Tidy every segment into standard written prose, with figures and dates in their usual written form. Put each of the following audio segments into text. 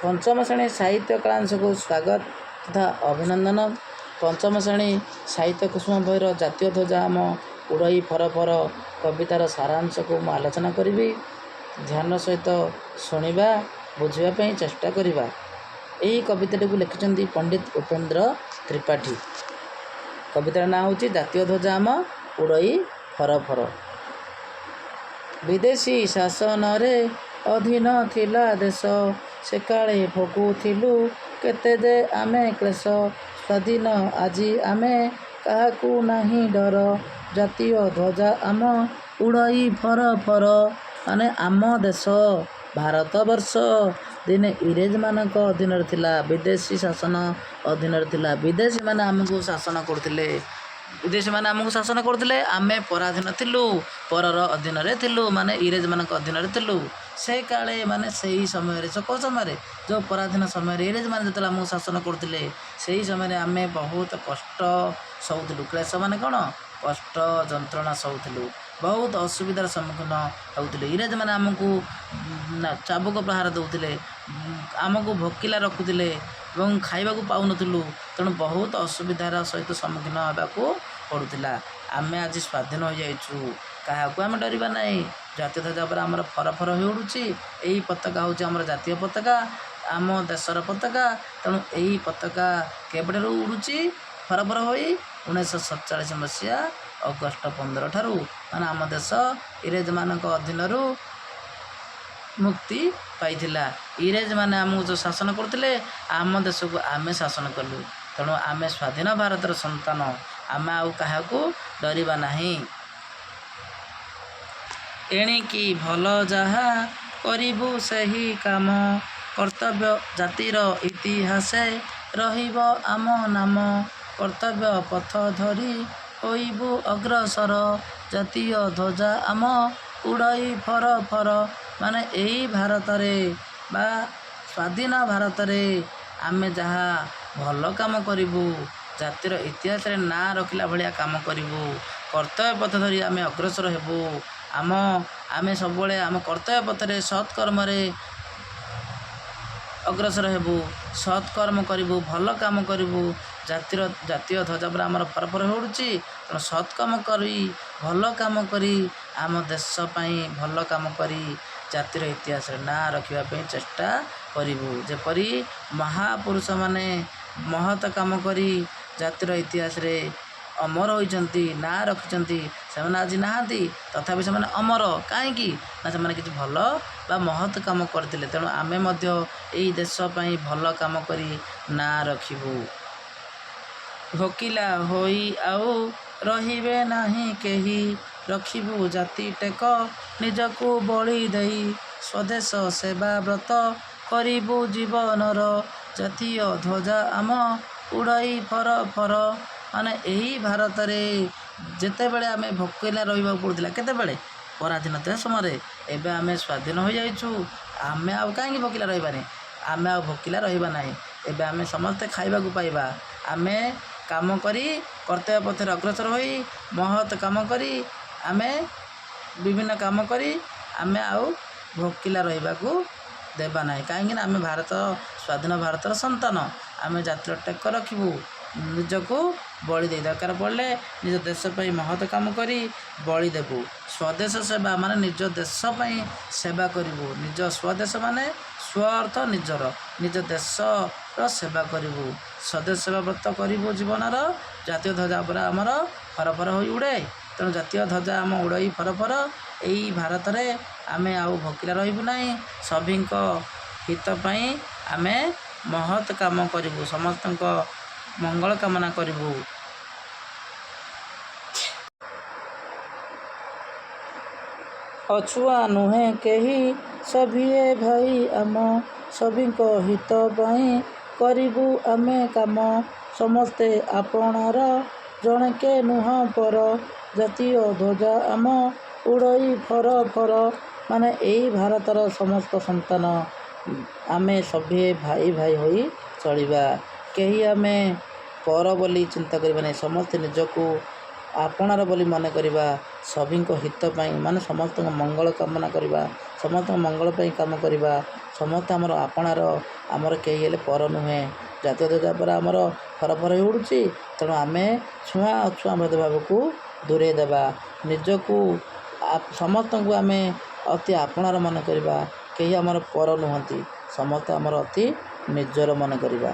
ପଞ୍ଚମ ଶ୍ରେଣୀ ସାହିତ୍ୟ କାଳାଂଶକୁ ସ୍ୱାଗତ ତଥା ଅଭିନନ୍ଦନ। ପଞ୍ଚମ ଶ୍ରେଣୀ ସାହିତ୍ୟ କୁସୁମ ବହିର ଜାତୀୟ ଧ୍ୱଜା ଆମ ଉଡ଼ଇ ଫରଫର କବିତାର ସାରାଂଶକୁ ମୁଁ ଆଲୋଚନା କରିବି। ଧ୍ୟାନ ସହିତ ଶୁଣିବା, ବୁଝିବା ପାଇଁ ଚେଷ୍ଟା କରିବା। ଏହି କବିତାଟିକୁ ଲେଖିଛନ୍ତି ପଣ୍ଡିତ ଉପେନ୍ଦ୍ର ତ୍ରିପାଠୀ। କବିତାର ନାଁ ହେଉଛି ଜାତୀୟ ଧ୍ୱଜା ଆମ ଉଡ଼ଇ ଫରଫର। ବିଦେଶୀ ଶାସନରେ ଅଧୀନ ଥିଲା ଦେଶ, ସେକାଳେ ଭୋଗୁଥିଲୁ କେତେ ଯେ ଆମେ କ୍ଲେଶ। ସ୍ୱାଧୀନ ଆଜି ଆମେ, କାହାକୁ ନାହିଁ ଡର, ଜାତୀୟ ଧ୍ୱଜା ଆମ ଉଡ଼ଇ ଫରଫର। ମାନେ ଆମ ଦେଶ ଭାରତବର୍ଷ ଦିନେ ଇଂରେଜମାନଙ୍କ ଅଧୀନରେ ଥିଲା, ବିଦେଶୀ ଶାସନ ଅଧୀନରେ ଥିଲା। ବିଦେଶୀମାନେ ଆମକୁ ଶାସନ କରୁଥିଲେ, ଆମେ ପରାଧୀନ ଥିଲୁ, ପରର ଅଧୀନରେ ଥିଲୁ, ମାନେ ଇଂରେଜମାନଙ୍କ ଅଧୀନରେ ଥିଲୁ। ସେ କାଳେ ମାନେ ସେହି ସମୟରେ, କେଉଁ ସମୟରେ? ଯେଉଁ ପରାଧୀନ ସମୟରେ ଇଂରେଜମାନେ ଯେତେବେଳେ ଆମକୁ ଶାସନ କରୁଥିଲେ, ସେହି ସମୟରେ ଆମେ ବହୁତ କଷ୍ଟ ସହୁଥିଲୁ। କ୍ଲେଶ ମାନେ କ'ଣ? କଷ୍ଟ ଯନ୍ତ୍ରଣା ସହୁଥିଲୁ, ବହୁତ ଅସୁବିଧାର ସମ୍ମୁଖୀନ ହେଉଥିଲେ। ଇଂରେଜମାନେ ଆମକୁ ଚାବୁକ ପ୍ରହାର ଦେଉଥିଲେ, ଆମକୁ ଭୋକିଲା ରଖୁଥିଲେ ଏବଂ ଖାଇବାକୁ ପାଉନଥିଲୁ। ତେଣୁ ବହୁତ ଅସୁବିଧାର ସହିତ ସମ୍ମୁଖୀନ ହେବାକୁ ପଡ଼ୁଥିଲା। ଆମେ ଆଜି ସ୍ୱାଧୀନ ହୋଇଯାଇଛୁ, କାହାକୁ ଆମେ ଡରିବା ନାହିଁ। ଜାତୀୟ ଧ୍ୱଜା ଉପରେ ଆମର ଫରଫର ହୋଇ ଉଡ଼ୁଛି। ଏହି ପତାକା ହେଉଛି ଆମର ଜାତୀୟ ପତାକା, ଆମ ଦେଶର ପତାକା। ତେଣୁ ଏହି ପତାକା କେବେଠାରୁ ଉଡ଼ୁଛି ଫରଫର ହୋଇ? 1947 ମସିହା ଅଗଷ୍ଟ 15 ଠାରୁ। ମାନେ ଆମ ଦେଶ ଇଂରେଜମାନଙ୍କ ଅଧୀନରୁ ମୁକ୍ତି ପାଇଥିଲା। ଇଂରେଜମାନେ ଆମକୁ ଯେଉଁ ଶାସନ କରୁଥିଲେ, ଆମ ଦେଶକୁ ଆମେ ଶାସନ କଲୁ। ତେଣୁ ଆମେ ସ୍ୱାଧୀନ ଭାରତର ସନ୍ତାନ, ଆମେ ଆଉ କାହାକୁ ଡରିବା ନାହିଁ। ଏଣିକି ଭଲ ଯାହା କରିବୁ ସେହି କାମ, କର୍ତ୍ତବ୍ୟ ଜାତିର ଇତିହାସେ ରହିବ ଆମ ନାମ। କର୍ତ୍ତବ୍ୟ ପଥ ଧରି ହୋଇବୁ ଅଗ୍ରସର, ଜାତୀୟ ଧ୍ୱଜା ଆମ ଉଡ଼ଇ ଫରଫର। ମାନେ ଏହି ଭାରତରେ ବା ସ୍ୱାଧୀନ ଭାରତରେ ଆମେ ଯାହା ଭଲ କାମ କରିବୁ, ଜାତିର ଇତିହାସରେ ନାଁ ରଖିଲା ଭଳିଆ କାମ କରିବୁ, କର୍ତ୍ତବ୍ୟ ପଥ ଧରି ଆମେ ଅଗ୍ରସର ହେବୁ। ଆମେ ସବୁବେଳେ ଆମ କର୍ତ୍ତବ୍ୟ ପଥରେ ସତ୍କର୍ମରେ ଅଗ୍ରସର ହେବୁ, ସତ୍କର୍ମ କରିବୁ, ଭଲ କାମ କରିବୁ। ଜାତୀୟ ଧ୍ୱଜା ଉପରେ ଆମର ଫରଫର ହେଉଡ଼ୁଛି। ତେଣୁ ସତ୍କର୍ମ କରି, ଭଲ କାମ କରି, ଆମ ଦେଶ ପାଇଁ ଭଲ କାମ କରି, ଜାତିର ଇତିହାସରେ ନାଁ ରଖିବା ପାଇଁ ଚେଷ୍ଟା କରିବୁ। ଯେପରି ମହାପୁରୁଷମାନେ ମହତ କାମ କରି ଜାତିର ଇତିହାସରେ ଅମର ହୋଇଛନ୍ତି, ନାଁ ରଖିଛନ୍ତି। ସେମାନେ ଆଜି ନାହାନ୍ତି, ତଥାପି ସେମାନେ ଅମର। କାହିଁକି ନା ସେମାନେ କିଛି ଭଲ ବା ମହତ କାମ କରିଥିଲେ। ତେଣୁ ଆମେ ମଧ୍ୟ ଏହି ଦେଶ ପାଇଁ ଭଲ କାମ କରି ନାଁ ରଖିବୁ। ଭୋକିଲା ହୋଇ ଆଉ ରହିବେ ନାହିଁ କେହି, ରଖିବୁ ଜାତି ଟେକ ନିଜକୁ ବଳି ଦେଇ। ସ୍ୱଦେଶ ସେବା ବ୍ରତ କରିବୁ ଜୀବନର, ଜାତୀୟ ଧ୍ୱଜା ଆମ ଉଡ଼ଇ ଫରଫର। ମାନେ ଏହି ଭାରତରେ ଯେତେବେଳେ ଆମେ ଭୋକିଲା ରହିବାକୁ ପଡ଼ୁଥିଲା, କେତେବେଳେ? ପରାଧୀନତା ସମୟରେ। ଏବେ ଆମେ ସ୍ୱାଧୀନ ହୋଇଯାଇଛୁ, ଆମେ ଆଉ କାହିଁକି ଭୋକିଲା ରହିବାନି? ଆମେ ଆଉ ଭୋକିଲା ରହିବା ନାହିଁ। ଏବେ ଆମେ ସମସ୍ତେ ଖାଇବାକୁ ପାଇବା। ଆମେ କାମ କରି, କର୍ତ୍ତବ୍ୟ ପଥରେ ଅଗ୍ରସର ହୋଇ, ମହତ କାମ କରି, ଆମେ ବିଭିନ୍ନ କାମ କରି ଆମେ ଆଉ ଭୋକିଲା ରହିବାକୁ ଦେବା ନାହିଁ। କାହିଁକିନା ଆମେ ସ୍ୱାଧୀନ ଭାରତର ସନ୍ତାନ। ଆମେ ଜାତିର ଟେକ ରଖିବୁ, ନିଜକୁ ବଳି ଦେଇ, ଦରକାର ପଡ଼ିଲେ ନିଜ ଦେଶ ପାଇଁ ମହତ କାମ କରି ବଳି ଦେବୁ। ସ୍ୱଦେଶ ସେବା ମାନେ ନିଜ ଦେଶ ପାଇଁ ସେବା କରିବୁ। ନିଜ ସ୍ୱଦେଶ ମାନେ ସ୍ୱ ଅର୍ଥ ନିଜର, ନିଜ ଦେଶର ସେବା କରିବୁ। ସ୍ୱଦେଶ ସେବା ବ୍ରତ କରିବୁ ଜୀବନର, ଜାତୀୟ ଧ୍ୱଜା ଉପରେ ଆମର ଫରଫର ହୋଇ ଉଡ଼େ। ତେଣୁ ଜାତୀୟ ଧ୍ୱଜା ଆମ ଉଡ଼ଇ ଫରଫର। ଏହି ଭାରତରେ ଆମେ ଆଉ ଭୋକିଲା ରହିବୁ ନାହିଁ। ସଭିଙ୍କ ହିତ ପାଇଁ ଆମେ ମହତ କାମ କରିବୁ, ସମସ୍ତଙ୍କ ମଙ୍ଗଳ କାମନା କରିବୁ। ଅଛୁଆଁ ନୁହେଁ କେହି, ସଭିଏ ଭାଇ ଆମ, ସଭିଙ୍କ ହିତ ପାଇଁ କରିବୁ ଆମେ କାମ। ସମସ୍ତେ ଆପଣାର, ଜଣକେ ନୁହଁ ପର, ଜାତୀୟ ଧ୍ୱଜା ଆମ ଉଡ଼ଇ ଫରଫର। ମାନେ ଏହି ଭାରତର ସମସ୍ତ ସନ୍ତାନ ଆମେ ସଭିଏ ଭାଇ ଭାଇ ହୋଇ ଚଳିବା। କେହି ଆମେ ପର ବୋଲି ଚିନ୍ତା କରିବା ନାହିଁ। ସମସ୍ତେ ନିଜକୁ ଆପଣାର ବୋଲି ମନେ କରିବା। ସଭିଙ୍କ ହିତ ପାଇଁ ମାନେ ସମସ୍ତଙ୍କ ମଙ୍ଗଳ କାମନା କରିବା। ସମସ୍ତଙ୍କ ମଙ୍ଗଳ ପାଇଁ କାମ କରିବା। ସମସ୍ତେ ଆମର ଆପଣାର, ଆମର କେହି ହେଲେ ପର ନୁହେଁ। ଜାତୀୟ ଧ୍ୱଜ ପରେ ଆମର ଫରଫର ହୋଇ ଉଡ଼ୁଛି। ତେଣୁ ଆମେ ଛୁଆଁ ଅଛୁଆଁ ଭେଦଭାବକୁ ଦୂରେଇ ଦେବା। ନିଜକୁ ସମସ୍ତଙ୍କୁ ଆମେ ଅତି ଆପଣାର ମନେ କରିବା। କେହି ଆମର ପର ନୁହନ୍ତି, ସମସ୍ତେ ଆମର ଅତି ନିଜର ମନେ କରିବା।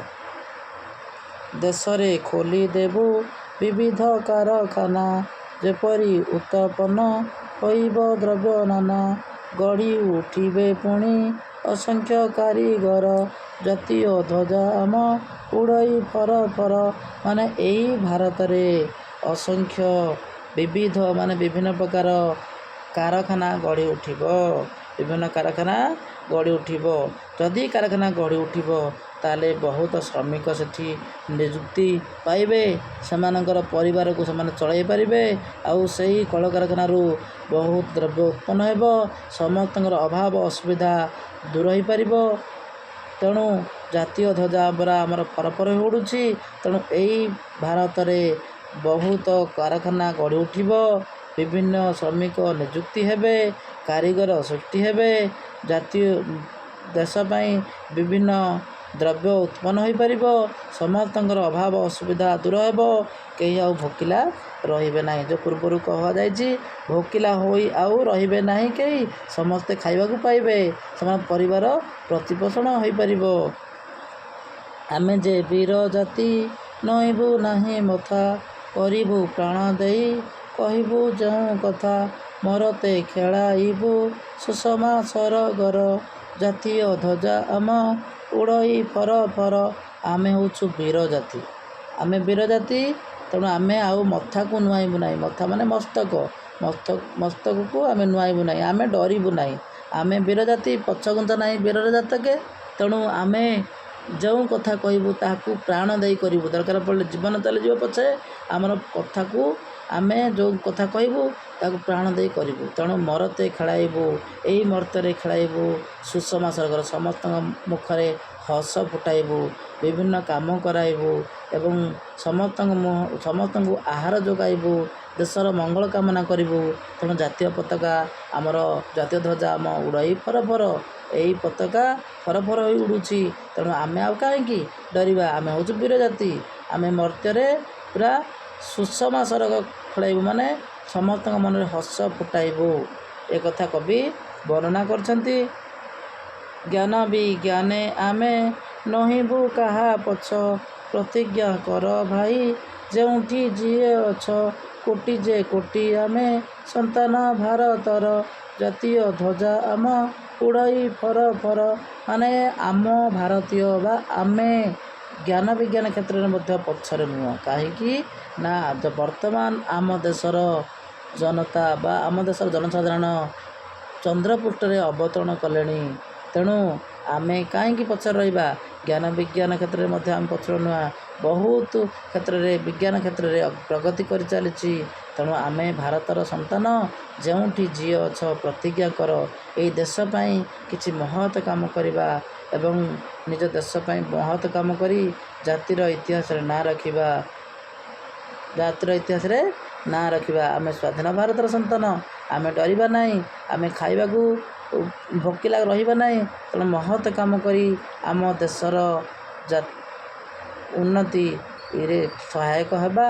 ଦେଶରେ ଖୋଲିଦେବୁ ବିବିଧ କାରଖାନା, ଯେପରି ଉତ୍ପନ୍ନ ହୋଇବ ଦ୍ରବ୍ୟ ନାନା। ଗଢ଼ି ଉଠିବେ ପୁଣି ଅସଂଖ୍ୟ କାରିଗର, ଜାତୀୟ ଧ୍ୱଜା ଆମ ଉଡ଼ଇ ଫରଫର। ମାନେ ଏଇ ଭାରତରେ ଅସଂଖ୍ୟ ବିବିଧ ମାନେ ବିଭିନ୍ନ ପ୍ରକାର କାରଖାନା ଗଢ଼ି ଉଠିବ। ବିଭିନ୍ନ କାରଖାନା ଗଢ଼ି ଉଠିବ। ଯଦି କାରଖାନା ଗଢ଼ି ଉଠିବ ତାହେଲେ ବହୁତ ଶ୍ରମିକ ସେଠି ନିଯୁକ୍ତି ପାଇବେ। ସେମାନଙ୍କର ପରିବାରକୁ ସେମାନେ ଚଳାଇ ପାରିବେ। ଆଉ ସେହି କଳକାରଖାନାରୁ ବହୁତ ଦ୍ରବ୍ୟ ଉତ୍ପନ୍ନ ହେବ। ସମସ୍ତଙ୍କର ଅଭାବ ଅସୁବିଧା ଦୂର ହୋଇପାରିବ। ତେଣୁ ଜାତୀୟ ଧ୍ୱଜା ପରା ଆମର ଫରଫର ହୋଇ ଉଡ଼ୁଛି। ତେଣୁ ଏଇ ଭାରତରେ ବହୁତ କାରଖାନା ଗଢ଼ି ଉଠିବ। ବିଭିନ୍ନ ଶ୍ରମିକ ନିଯୁକ୍ତି ହେବେ, କାରିଗର ସୃଷ୍ଟି ହେବେ। ଜାତୀୟ ଦେଶ ପାଇଁ ବିଭିନ୍ନ ଦ୍ରବ୍ୟ ଉତ୍ପନ୍ନ ହୋଇପାରିବ। ସମସ୍ତଙ୍କର ଅଭାବ ଅସୁବିଧା ଦୂର ହେବ। କେହି ଆଉ ଭୋକିଲା ରହିବେ ନାହିଁ। ଯେଉଁ ପୂର୍ବରୁ କୁହାଯାଇଛି, ଭୋକିଲା ହୋଇ ଆଉ ରହିବେ ନାହିଁ କେହି, ସମସ୍ତେ ଖାଇବାକୁ ପାଇବେ। ସେମାନଙ୍କ ପରିବାର ପ୍ରତିପୋଷଣ ହୋଇପାରିବ। ଆମେ ଯେ ବୀର ଜାତି, ନଇବୁ ନାହିଁ ମଥା। କରିବୁ ପ୍ରାଣ ଦେଇ କହିବୁ ଯେଉଁ କଥା। ମରତେ ଖେଳାଇବୁ ସୁଷମା ସରଗର, ଜାତୀୟ ଧ୍ୱଜା ଆମ ଉଡ଼ଇ ଫରଫର। ଆମେ ହେଉଛୁ ବୀର ଜାତି। ଆମେ ବୀର ଜାତି। ତେଣୁ ଆମେ ଆଉ ମଥାକୁ ନୁଆଁଇବୁ ନାହିଁ। ମଥା ମାନେ ମସ୍ତକ। ମସ୍ତକକୁ ଆମେ ନୁଆଁଇବୁ ନାହିଁ। ଆମେ ଡରିବୁ ନାହିଁ। ଆମେ ବୀର ଜାତି, ପଛଘୁଞ୍ଚା ନାହିଁ ବୀରର ଜାତକେ। ତେଣୁ ଆମେ ଯେଉଁ କଥା କହିବୁ ତାହାକୁ ପ୍ରାଣ ଦେଇ କରିବୁ। ଦରକାର ପଡ଼ିଲେ ଜୀବନ ଚାଲିଯିବ ପଛେ ଆମର କଥାକୁ ଆମେ ଯେଉଁ କଥା କହିବୁ ତାକୁ ପ୍ରାଣ ଦେଇ କରିବୁ। ତେଣୁ ମରତେ ଖେଳାଇବୁ, ଏଇ ମର୍ତ୍ତରେ ଖେଳାଇବୁ ସୁଷମା ସରଗର। ସମସ୍ତଙ୍କ ମୁଖରେ ହସ ଫୁଟାଇବୁ, ବିଭିନ୍ନ କାମ କରାଇବୁ ଏବଂ ସମସ୍ତଙ୍କୁ ଆହାର ଯୋଗାଇବୁ, ଦେଶର ମଙ୍ଗଳ କାମନା କରିବୁ। ତେଣୁ ଜାତୀୟ ପତାକା ଆମର, ଜାତୀୟ ଧ୍ୱଜା ଆମ ଉଡ଼ଇ ଫରଫର। ଏଇ ପତାକା ଫରଫର ହୋଇ ଉଡ଼ୁଛି। ତେଣୁ ଆମେ ଆଉ କାହିଁକି ଡରିବା? ଆମେ ହେଉଛୁ ବୀର ଜାତି। ଆମେ ମର୍ତ୍ତ୍ୟରେ ପୁରା ସୁଷମା ସରଗ ଖେଳାଇବୁ, ମାନେ ସମସ୍ତଙ୍କ ମନରେ ହସ ଫୁଟାଇବୁ। ଏ କଥା କବି ବର୍ଣ୍ଣନା କରିଛନ୍ତି। ଜ୍ଞାନ ବିଜ୍ଞାନେ ଆମେ ନୋହିବୁ କାହା ପଛ, ପ୍ରତିଜ୍ଞା କର ଭାଇ ଯେଉଁଠି ଯିଏ ଅଛ। କୋଟି ଯେ କୋଟି ଆମେ ସନ୍ତାନ ଭାରତର, ଜାତୀୟ ଧ୍ୱଜା ଆମ ଉଡ଼ଇ ଫରଫର। ମାନେ ଆମ ଭାରତୀୟ ବା ଆମେ ଜ୍ଞାନ ବିଜ୍ଞାନ କ୍ଷେତ୍ରରେ ମଧ୍ୟ ପଛରେ ନୁହଁ। କାହିଁକି ନା ବର୍ତ୍ତମାନ ଆମ ଦେଶର ଜନତା ବା ଆମ ଦେଶର ଜନସାଧାରଣ ଚନ୍ଦ୍ରପୃଷ୍ଠରେ ଅବତରଣ କଲେଣି। ତେଣୁ ଆମେ କାହିଁକି ପଛରେ ରହିବା? ଜ୍ଞାନ ବିଜ୍ଞାନ କ୍ଷେତ୍ରରେ ମଧ୍ୟ ଆମେ ପଛରେ ନୁହଁ। ବହୁତ କ୍ଷେତ୍ରରେ, ବିଜ୍ଞାନ କ୍ଷେତ୍ରରେ ପ୍ରଗତି କରିଚାଲିଛି। ତେଣୁ ଆମେ ଭାରତର ସନ୍ତାନ। ଯେଉଁଠି ଯିଏ ଅଛ ପ୍ରତିଜ୍ଞା କର ଏଇ ଦେଶ ପାଇଁ କିଛି ମହତ୍ କାମ କରିବା ଏବଂ ନିଜ ଦେଶ ପାଇଁ ମହତ୍ କାମ କରି ଜାତିର ଇତିହାସରେ ନାଁ ରଖିବା। ଜାତିର ଇତିହାସରେ ନାଁ ରଖିବା। ଆମେ ସ୍ୱାଧୀନ ଭାରତର ସନ୍ତାନ। ଆମେ ଡରିବା ନାହିଁ। ଆମେ ଖାଇବାକୁ ଭୋକିଲା ରହିବା ନାହିଁ। ତେଣୁ ମହତ୍ କାମ କରି ଆମ ଦେଶର ଉନ୍ନତିରେ ସହାୟକ ହେବା।